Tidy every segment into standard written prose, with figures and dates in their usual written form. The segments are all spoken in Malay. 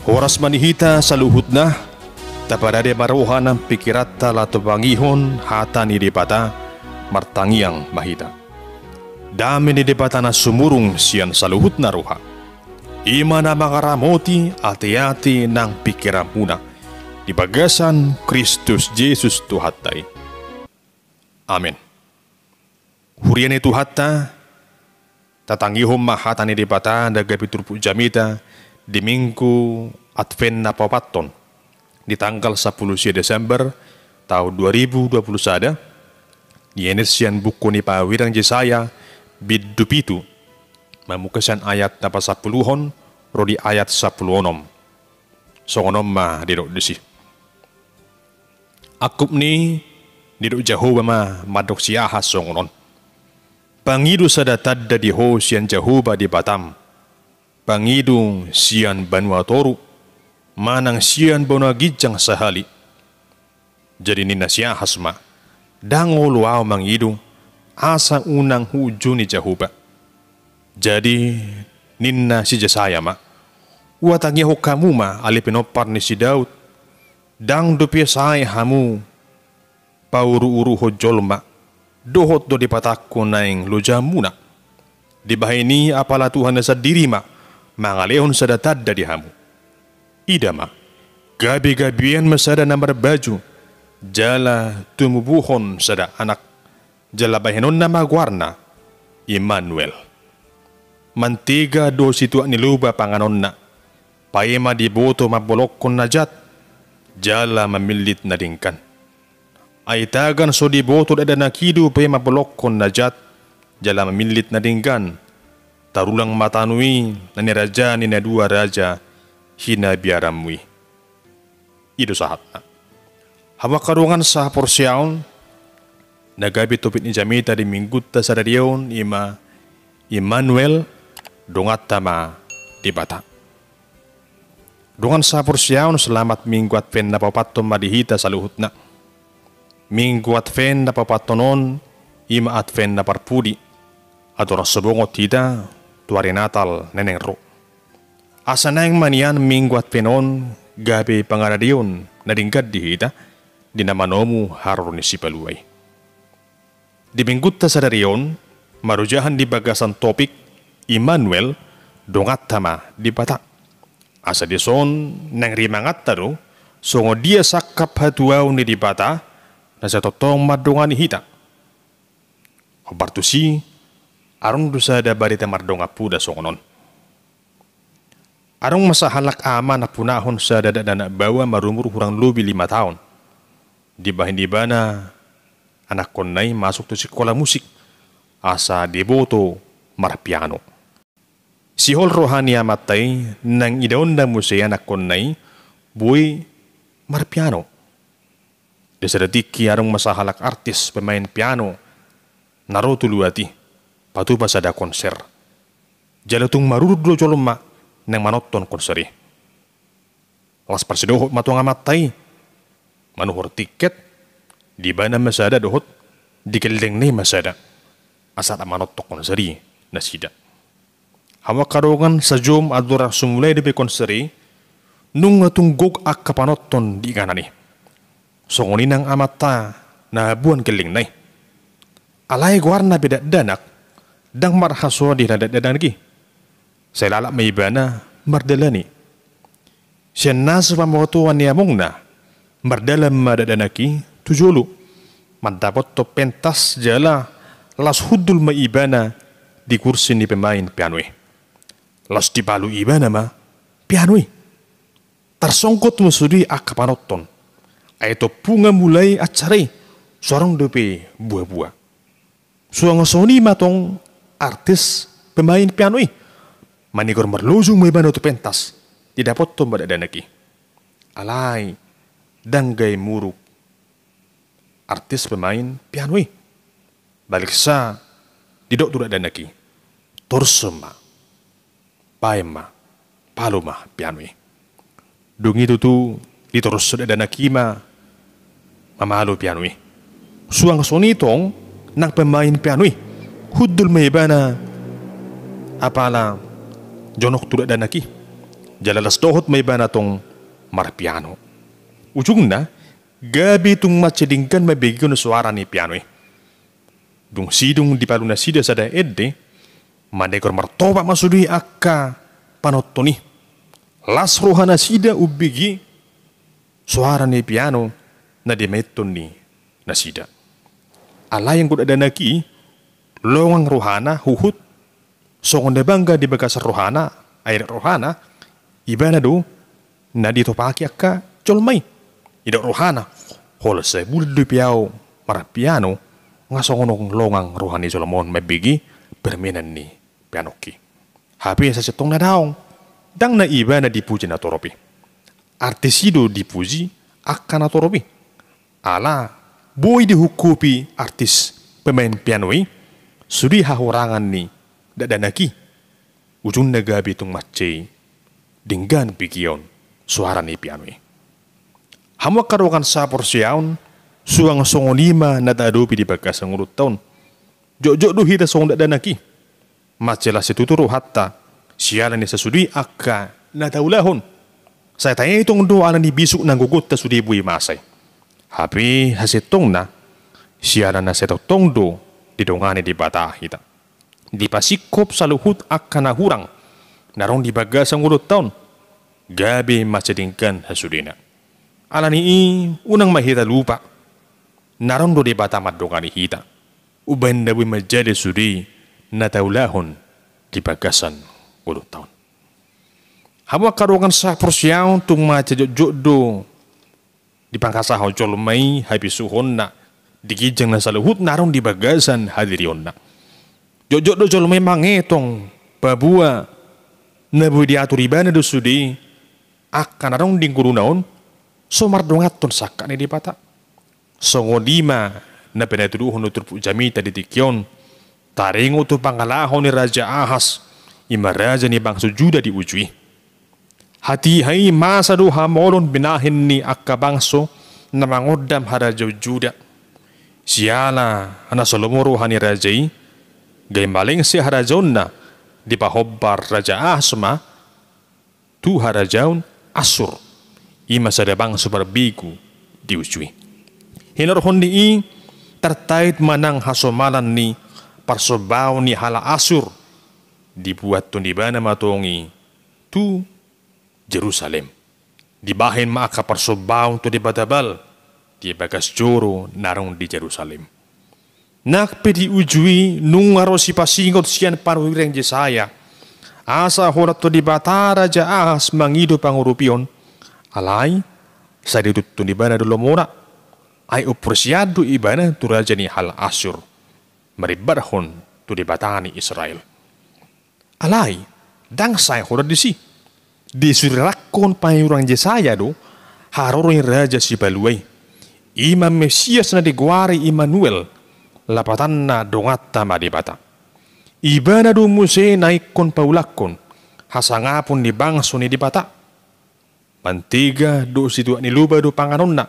Oras manihita sa luhut na, taparade maruhan ng pikirat tala tubangihon hata ni dipata, martangiang mahita. Dami ni dipata na sumurong siyan sa luhut na ruha. Ima na makaramoti ati-ati ng pikiram muna. Di bagasan Kristus Jesus tuhatay. Amen. Hurian itu hatta, tatangihon mahata ni dipata nagabiturpu jamita, di Minggu Advent na papaton di tanggal 10 Desember tahun 2021 di Enesian buku ni Pawirang Jesaya bidupitu mamukasan ayat na pasapuluhon rodi ayat 16 songonom ma didok desi akup ni didok Jehovah ma madok siahas songonon pangidu sadatad da di ho sian Jehovah di Batam Pangidu sian banwa toru, manang sian banwa gijang sahali. Jadi nina siya hasma, dango luaw mangidu, asa unang huju ni Jehovah. Jadi nina si Jesaya ma, watangnya ho kamu ma alipinopar ni si Daud, dang dupia say hamu, pauru-uru ho jolma, dohot do dipatakko naing lujamuna. Di bahini apala Tuhan sa diri ma, mangalehon sada tadda di hamu. Ida ma, gabi-gabian masada namar baju, jala tumubuhon sada anak, jala bahenon na magwarna, Immanuel. Mantiga do situa niluba panganon na, paema di boto mabolokon najat, jala mamilit na dingkan. Aitagan so di boto dada nakidu paema bolokon najat, jala mamilit na dingkan. Tarulang matanui na raja ni na dua raja hina biaramui. Itu sahat na. Hawa karungan sa porsyaon nagabi topit ni jamita di minggut ta sa radion ima Immanuel dongat tama di bata. Dongan sa porsyaon selamat minggu Advent na papaton madihita sa luhut na. Minggu Advent na papatonon ima Advent na parpudi. Ato rasubongot tita tuari Natal neneng ro. Asa nang manian minggu Advenon gabi pangaradion na dingkad dihita dinamanomu haron ni si paluay. Di minggut ta sa darion marujahan di bagasan topik Immanuel dongat tama di bata. Asa di son nang rimangat taro songo dia sakap hatuaw ni di bata na sa totong madongan ni hita. Obartusi arong dusada barita mardonga puda songonon. Arong masahalak ama na punahon sa dadadana bawa marumur hurang lubi 5 tahun. Di bahin di bana anak konay masuk to sekolah musik asa deboto marpiano. Sihol rohani amatay nang idaon na musaya anak konay buhay marpiano. Desadadiki arong masahalak artis pemain piano narotuluati patu pas ada konser. Jalatung marurud lo joloma nang manoton konseri. Las persidohot matuang amatay. Manuhor tiket di bana masada dohot di keleng ni masada. Asat manotok konseri nasida. Hawa karongan sa jom adura sumulay di konseri nung natunggog ak kapanoton di kanani. Songonin ang amata na buwan keleng nay. Alay guarna beda danak dang marhaso di nadadadan ki. Saya lalak may iba na mardalani. Siya nasa pamotuan niya mong na mardalam madadanaki tujulu. Mandapot to pentas jala las hudul may iba na di kursi ni pemain pianoy. Las di balu iba na ma pianoy. Tarsongkot mo sudi akapanoton. Ay to punga mulai atsari sorong dope buah-buah. Suang soni matong artis pemain piano manigor marlozong may bano to pentas didapot to madadanaki alay danggay muruk artis pemain piano balik sa didok tu dadanaki torsema paema paloma piano dungi tu ditorso dadanaki ma mamalo piano suang sonitong nang pemain piano hudul may bana apala jonok tulad dan naki jalalas dohot may bana tong marpiano ujung na gabi tung macedingkan mabigyan na suara ni piano dung sidung di palu na sida sada edde madekor martoba masudi akka panotoni las rohana sida ubigi suara ni piano na dimeton ni nasida ala yang kuda danaki lowang rohana huhut songon bangga di bekas rohana air rohana ibana do na ditopaki akka colmai ida rohana hol se buldu piao piano ngasongonong longang rohani Solomon mabigi permainan ni pianoki hape sa setong na daong dang na iba na dipuji na toropi artisido dipuji akan na toropi ala boy dihukupi artis pemain pianoi sudi hahurangan ni dadanaki ujung nagabi tung macei dinggan pikion suara ni pianoi hamwa karokan sa porsiaun suang songonima na dadopi di bagas ngurut tahun jok duhita song dadanaki macela situturu hatta sialan ni sesudi akka na taulahon saya tanya itong doa na bisuk nang gugut ta sudi bui masay hapi hasitong na sialan na setotong do didongani di bata hita di pasikop sa luhut akka na hurang narong di bagas ngurut tahun gabi macedingkan hasudina alani unang mahita lupa narong do di bata madongani hita uban dawi menjadi sudi na taulahon di bagasan ulut tahun. Hawa karuangan sah persiaw tung maca jok-jok di pangkasa hojol mai habis suhon na digijeng na saluhut narong di bagasan hadirion na. Jok-jok jol mai mangetong babua nabu diatur ibana do sudi akan narong di gurunaon somar dongaton sakka ni di pata. Songodima na penatuduhon uturpu jamita di tikyon taringo tu pangalahon ni Raja Ahas ima raja ni bangsa Juda di ujui hati hai masa do hamolon binahin ni akka bangso na mangodam haraja Juda siala ana solomoro hani rajai gay maling si harajon na di pahobbar Raja Ahas ma tu harajaun Asur ima sada bangsa barbigu di ujui hinarhon ni terkait manang hasomalan ni parsobao ni hala Asur dibuat tu di bana matongi tu Jerusalem dibahin maaka parsobao tu di batabal di bagas joro narong di Jerusalem nakpe di ujui nung arosi pasingot sian parwireng Jesaya asa horat tu di bata Raja Ahas mangido pangurupion alai sa ditut tu di bana dulu mora ay upresiado ibana tu raja ni hal Asur maribarhon tu di batani Israel alai dang say horat disi disurakon payurang Jesaya do harorong raja si baluai imam Mesias na diguari Immanuel lapatan na dongatta madibata ibana do muse naikon paulakon hasangapon di bangso ni dibata pantiga do situ ni luba do panganon na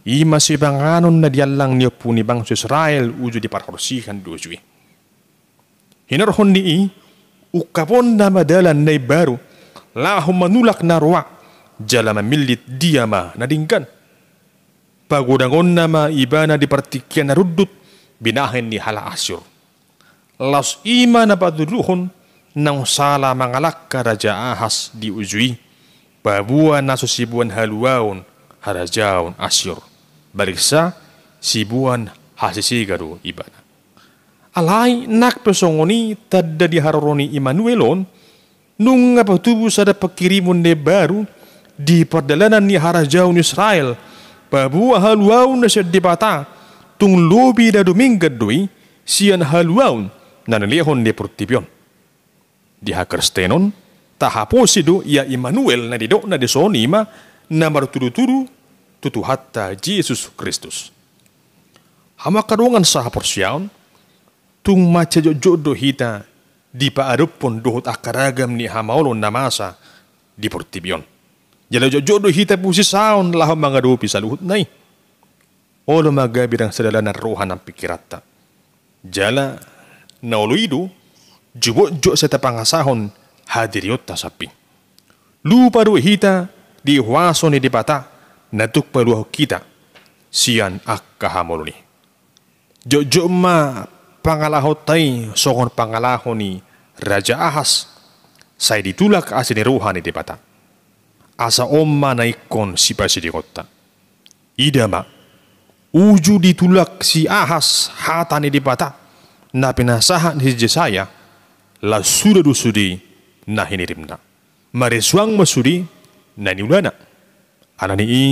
ima si banganon na dialang niyo po ni bangso Israel ujo di parkorsihan do jui hinarhon ni ukapon na madalan na baru lahum manulak na ruwa jala mamilit diyama na dinggan pagudangon nama ibana di partikyan na rudut binahin ni hala Asur las ima na paduduhon nang sala mangalak ka Raja Ahas di ujui pabuan na susibuan haluaon harajaon Asur balik sa sibuan hasisigaro ibana alay nakpesongoni tadda di haroroni Immanuelon nung patubu sada pakirimun de baru di perdalanan ni harajaon Israel babua haluaon na siya dibata tung lobi da dominggad doi siyan haluaon na nalihon di portibyon di hakerstenon tahaposido ya Immanuel na didok na disonima na marturu-turu tutu hatta Jesus Kristus hama karungan sa haporsyaon tung maca jodoh hita di paarupon dohot akaragam ni hamaulon namasa di portibyon jala jodoh hita pusi saon laham mga dopi sa luhut nai olo magabirang sadalanan rohan ng pikirata. Jala na uluido, jubo-jo sa tapangasahon hadiriot ta sapi. Lupa do hita di huwaso ni dibata natuk paluho kita siyan ak kahamolo ni. Jojo ma pangalahot tay sokon pangalaho ni Raja Ahas say ditulak asin ni rohan ni dibata. Asa omma na ikon si pasidikota. Ida ma, uju ditulak si Ahas hata ni dibata na pinasahan si Jesaya la suda dusudi na hinirimna. Mareswang masudi na niulana. Anani i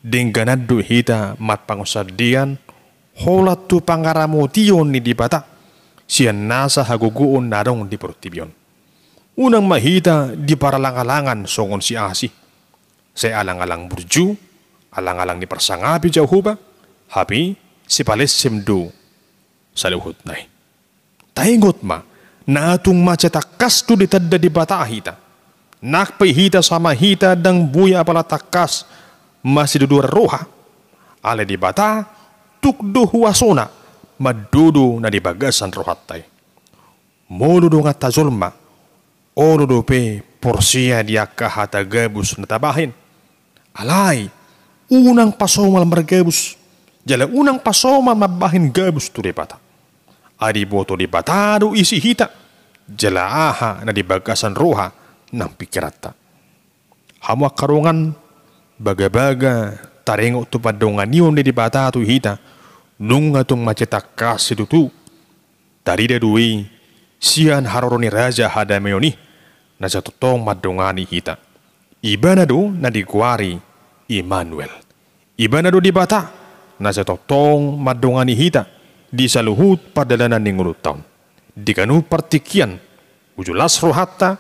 dengganado hita mat pangusadian holat tu pangaramo tion ni dibata siyan nasa haguguon narong di portibyon. Unang mahita di paralangalangan songon si Asi. Sa alang-alang burju, alang-alang ni persangapi Jehovah, hapi si palesemdo sa luhut na. Taingot ma, na atong macetakas to ditadda di bata hita. Nakpay hita sama hita dang buya palatakas masidudura roha. Ale di bata, tukdo huwasona, madudo na di bagasan rohatay. Modudo nga tazolma, oro dope porsia dia kahata gabus natabahin. Alay, unang pasomal margabus. Jala unang pasomal mabahin gabus tu dipata. Adi boto dipatado isi hita. Jala aha na dibagasan roha ng pikirata. Hamwa karungan baga-baga tarengo tu padongan niyon ni dipata tu hita. Nung atong macetak kasi tutu. Tarida duwi siyan haroroni raja hadameyoni. Na sa totong madungani hita. Iba na do na diguari Emmanuel. Iba na do di bata na sa totong madungani hita di sa luhut padalanan ng ulutaw. Di kanu partikian uju lasro hatta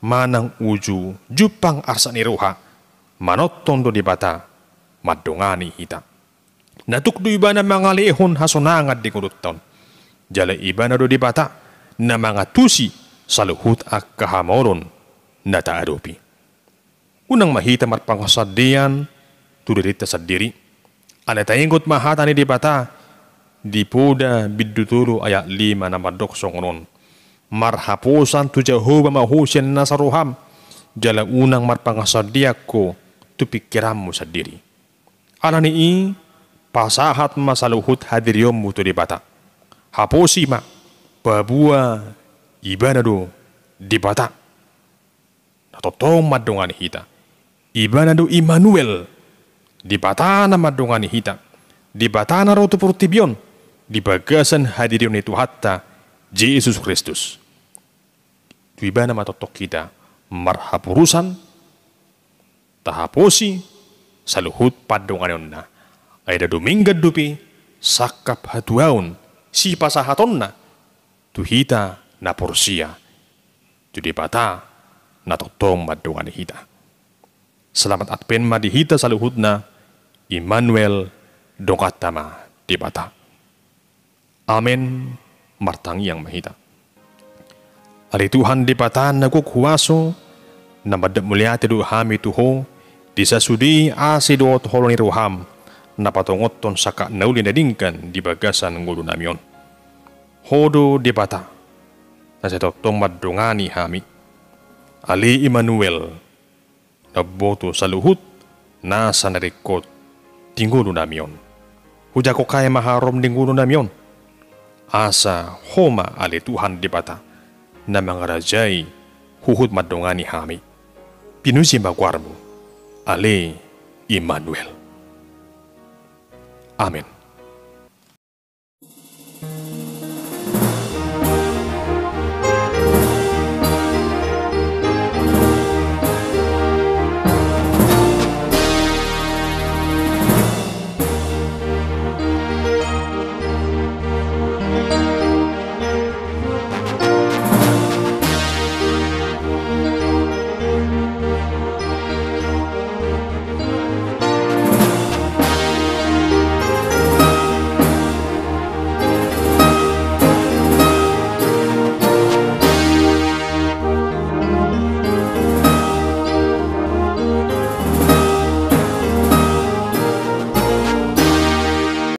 manang uju jupang arsa ni roha manoton do di bata madungani hita. Natukdo iba na mga lehon hasonangad di ulutaw. Jala iba na do di bata na mga tusi sa luhut ak kahamoron na taadopi. Unang mahita matpangkasadian, tudirita sa diri. Anataingot mahata ni dibata, di poda biduturo ayat 5 na madoksong unon. Marhapusan tu Jehovah mahusyan na sa ruham, jala unang matpangkasadiak ko, tu pikiram mo sa diri. Anani pasahat masaluhut hadiriyom mo tu dibata. Haposi ma, pabua, iba na do di bata. Natotong madungan hita. Iba na do Emmanuel. Di bata na madungan hita. Di bata na roto portibyon. Di bagasan hadirin ni Tuhatta Jesus Kristus. Iba na matotok kita marhapurusan tahaposi sa luhut padungan yon na. Ay da dominggad dupi sakap hatuaon si pasahaton na tuhita na porsia, jadi bata na totong madungan ni hita. Selamat at penma di hita sa luhut na Emmanuel dongkatama di bata. Amen, martangi yang mahita. Ali Tuhan di bata nagkukuwaso na madap mulyati do hami tuho di sa sudi asido at holoni roham na patungoton saka nauli na dingkan di bagasan ngulo namyon. Hodo di bata na sa totong madungani hami. Ali Emmanuel na boto sa luhut nasa narikot tingulo namyon. Huja ko kaya maharom tingulo namyon. Asa homa ali Tuhan di bata na mga rajay huhut madungani hami. Pinusi magwarmo ali Emmanuel. Amen.